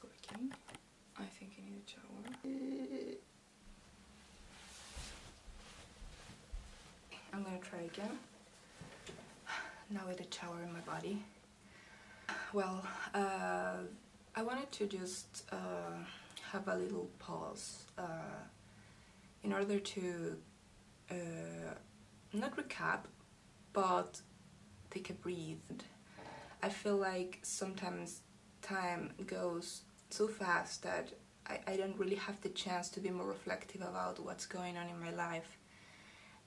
working. I think I need a shower. I'm gonna try again. Now with a shower in my body. Well, I wanted to just have a little pause in order to not recap, but take a breath. I feel like sometimes time goes so fast that I don't really have the chance to be more reflective about what's going on in my life.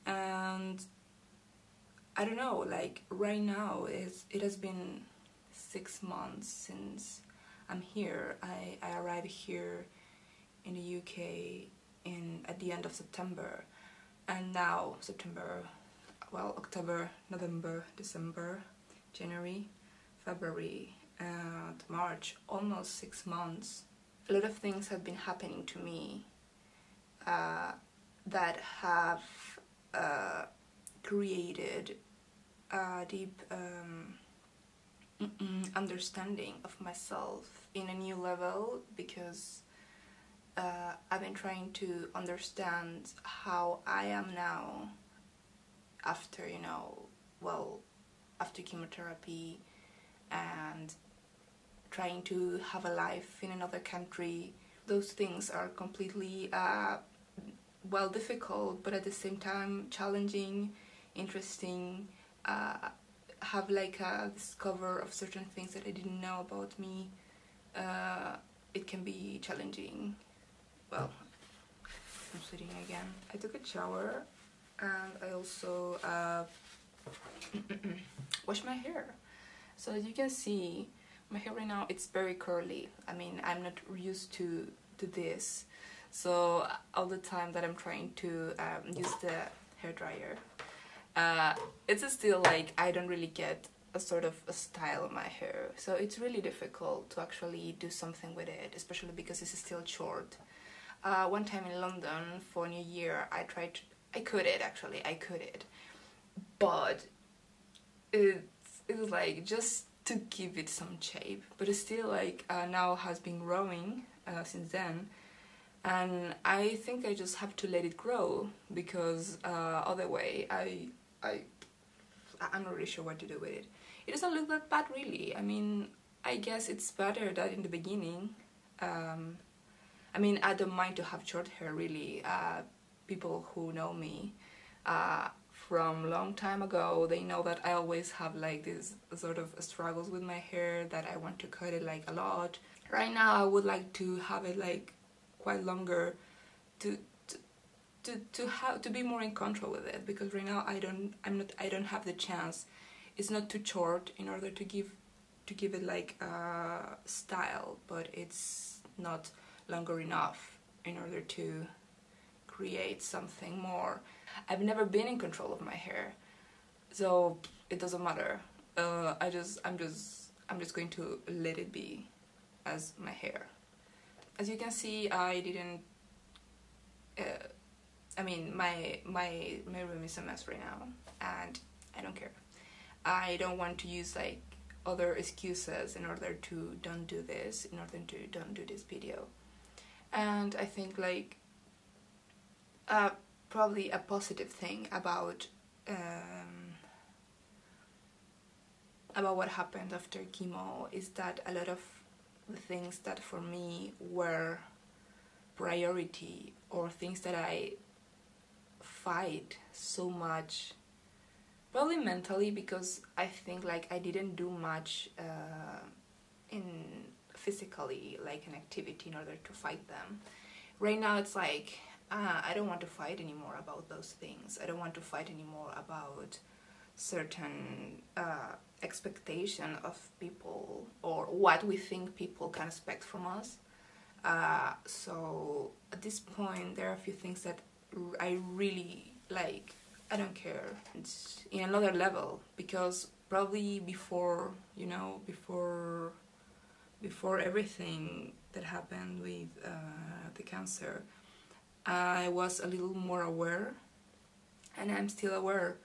And I don't know, like right now it has been 6 months since I'm here. I arrived here in the UK at the end of September, and now October, November, December, January, February and March, almost 6 months. A lot of things have been happening to me that have created a deep understanding of myself in a new level, because I've been trying to understand how I am now after, after chemotherapy, and trying to have a life in another country. Those things are completely difficult, but at the same time challenging, interesting. Have like a discover of certain things that I didn't know about me. It can be challenging. Well, I'm sitting again. I took a shower and I also washed my hair. So as you can see, my hair right now, it's very curly. I mean, I'm not used to this. So all the time that I'm trying to use the hair dryer, it's still like I don't really get a sort of a style of my hair. So it's really difficult to actually do something with it, especially because it's still short. One time in London for New Year, I could it, but it was like just to give it some shape, but it's still like now has been growing since then, and I think I just have to let it grow, because other way I'm not really sure what to do with it. It doesn't look that bad really. I mean, I guess it's better than in the beginning. I mean, I don't mind to have short hair really. People who know me from long time ago, they know that I always have like this sort of struggles with my hair, that I want to cut it like a lot. Right now I would like to have it like quite longer to be more in control with it, because right now I don't have the chance. It's not too short in order to give it like a style, but it's not longer enough in order to create something more. I've never been in control of my hair, so it doesn't matter. I'm just going to let it be as my hair. As you can see, I didn't. I mean, my room is a mess right now, and I don't care. I don't want to use like other excuses in order to don't do this, in order to don't do this video. And I think like probably a positive thing about what happened after chemo is that a lot of the things that for me were priority, or things that I fight so much, probably mentally, because I think like I didn't do much in physically like an activity in order to fight them. Right now it's like I don't want to fight anymore about those things. I don't want to fight anymore about certain expectation of people, or what we think people can expect from us. So at this point there are a few things that I really like. I don't care. It's in another level, because probably before, before everything that happened with the cancer, I was a little more aware, and I'm still aware,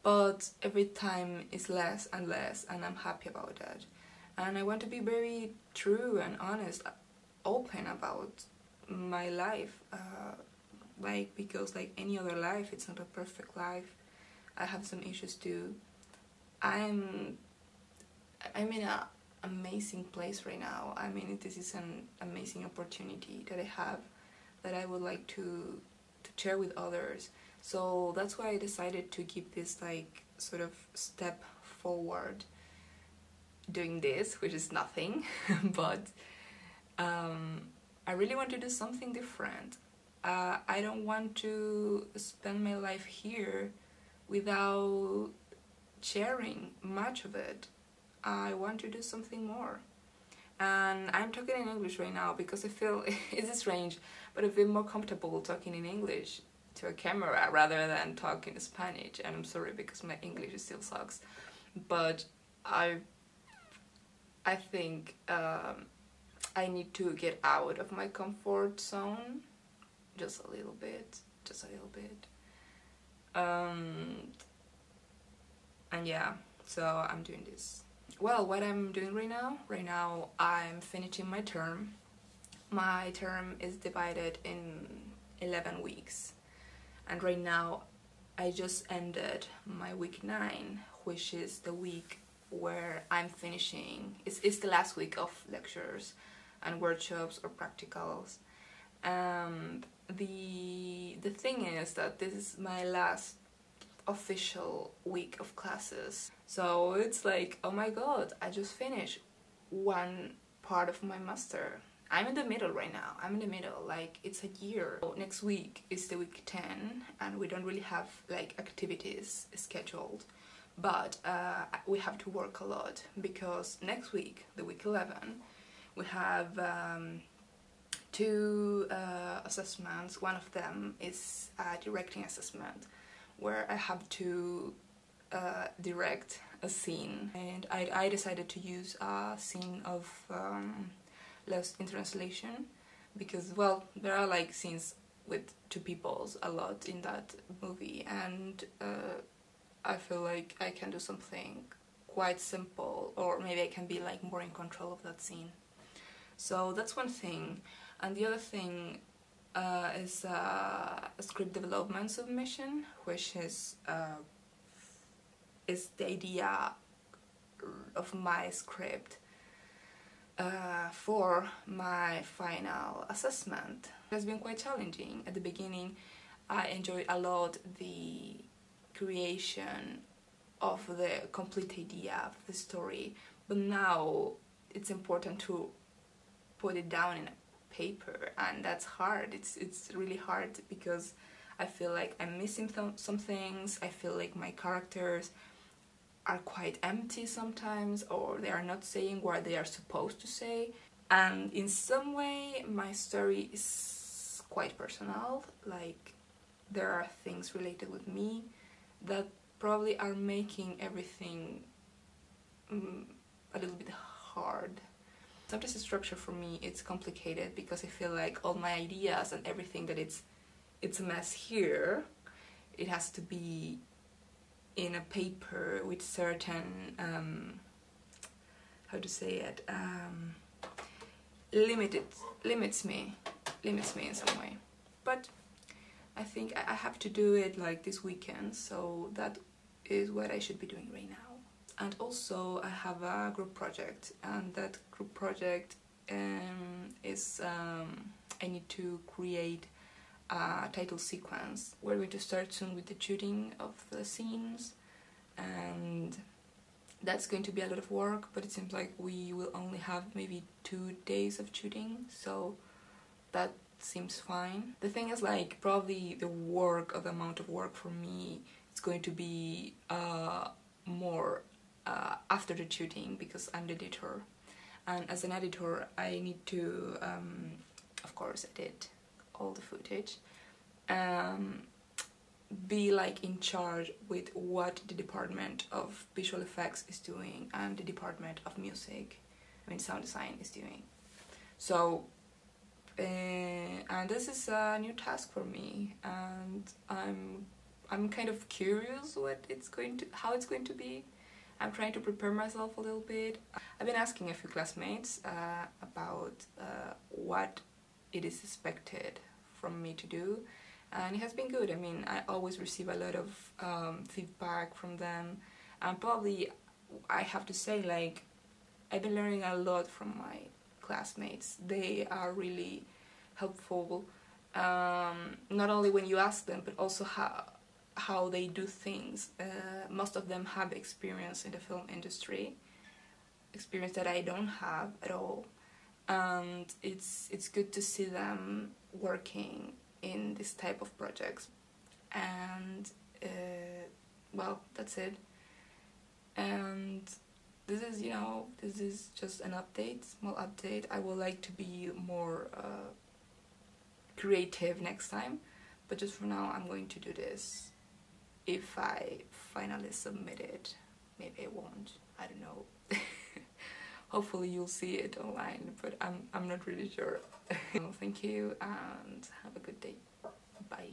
but every time it's less and less, and I'm happy about that. and I want to be very true and honest, open about my life, like, because like any other life, it's not a perfect life. I have some issues too. I'm in an amazing place right now. I mean, this is an amazing opportunity that I have, that I would like to share with others. So that's why I decided to give this like sort of step forward, doing this, which is nothing, but I really want to do something different. I don't want to spend my life here without sharing much of it. I want to do something more. And I'm talking in English right now because I feel, it's strange, but I feel more comfortable talking in English to a camera rather than talking Spanish. And I'm sorry because my English still sucks. But I think I need to get out of my comfort zone just a little bit. And yeah, so I'm doing this. Well, what I'm doing right now I'm finishing my term. My term is divided in 11 weeks, and right now I just ended my week 9, which is the week where I'm finishing. It's the last week of lectures and workshops or practicals. And the thing is that this is my last official week of classes, so it's like, oh my god, I just finished one part of my master. I'm in the middle right now. Like, it's a year. So next week is the week 10, and we don't really have like activities scheduled, but we have to work a lot, because next week, the week 11, we have 2 assessments. One of them is a directing assessment, where I have to direct a scene, and I decided to use a scene of Lost in Translation, because, well, there are like scenes with 2 peoples a lot in that movie, and I feel like I can do something quite simple, or maybe I can be like more in control of that scene. So that's one thing. And the other thing is a script development submission, which is the idea of my script for my final assessment. It has been quite challenging. At the beginning, I enjoyed a lot the creation of the complete idea of the story, but now it's important to put it down in a paper, and that's hard. It's really hard, because I feel like I'm missing some things. I feel like my characters are quite empty sometimes, or they are not saying what they are supposed to say, and in some way my story is quite personal. Like, there are things related with me that probably are making everything a little bit hard. Sometimes the structure for me, it's complicated, because I feel like all my ideas and everything, that it's a mess here. It has to be in a paper with certain how to say it, limits me in some way. But I think I have to do it like this weekend, so that is what I should be doing right now. And also I have a group project, and that group project is I need to create a title sequence. We're going to start soon with the shooting of the scenes, and that's going to be a lot of work, but it seems like we will only have maybe 2 days of shooting, so that seems fine. The thing is, like, probably the amount of work for me, it's going to be more after the shooting, because I'm the editor, and as an editor I need to of course edit all the footage, be like in charge with what the department of visual effects is doing and the department of music, I mean sound design, is doing. So and this is a new task for me, and I'm kind of curious how it's going to be. I'm trying to prepare myself a little bit. I've been asking a few classmates about what it is expected from me to do, and it has been good. I mean, I always receive a lot of feedback from them, and probably I have to say, like, I've been learning a lot from my classmates. They are really helpful, not only when you ask them, but also how they do things. Most of them have experience in the film industry, experience that I don't have at all, and it's good to see them working in this type of projects. And well, that's it. And this is, you know, this is just an update, small update. I would like to be more creative next time, but just for now I'm going to do this. If I finally submit it, maybe I won't, I don't know. Hopefully you'll see it online, but I'm not really sure. Thank you and have a good day. Bye.